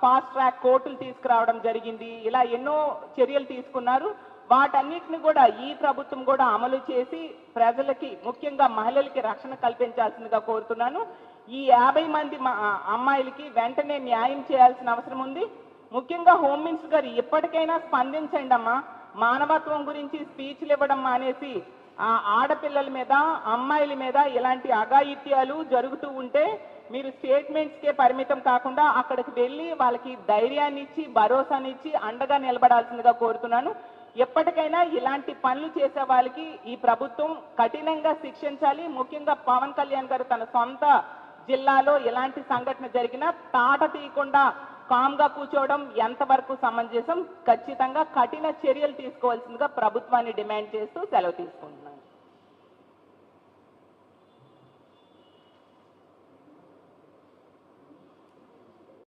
Fast track కోర్టులు తీసుకురావడం జరిగింది. ఇలా ఎన్నో చర్యలు తీసుకున్నారు. వాటన్నిటిని కూడా ఈ ప్రభుత్వం కూడా అమలు చేసి ప్రజలకి ముఖ్యంగా మహిళలకి రక్షణ కల్పించాల్సిందిగా కోరుతున్నాను. ఈ 50 మంది అమ్మాయిలకి వెంటనే న్యాయం చేయాల్సిన అవసరం ఉంది. ముఖ్యంగా హోమ్ మినిస్టర్ గారు ఇప్పటికైనా స్పందించండి అమ్మా. మానవత్వం గురించి స్పీచ్లు ఇవ్వడం మానేసి ఆడపిల్లల మీద అమ్మాయిల మీద ఇలాంటి అఘాయిత్యాలు జరుగుతూ ఉంటే మీరు స్టేట్మెంట్స్కే పరిమితం కాకుండా అక్కడికి వెళ్ళి వాళ్ళకి ధైర్యాన్ని ఇచ్చి భరోసానిచ్చి అండగా నిలబడాల్సిందిగా కోరుతున్నాను. ఎప్పటికైనా ఇలాంటి పనులు చేసే వాళ్ళకి ఈ ప్రభుత్వం కఠినంగా శిక్షించాలి. ముఖ్యంగా పవన్ కళ్యాణ్ గారు తన సొంత జిల్లాలో ఎలాంటి సంఘటన జరిగినా తాట తీయకుండా కామ్గా కూర్చోవడం ఎంతవరకు సమంజసం, ఖచ్చితంగా కఠిన చర్యలు తీసుకోవాల్సిందిగా ప్రభుత్వాన్ని డిమాండ్ చేస్తూ సెలవు తీసుకుంటున్నాను.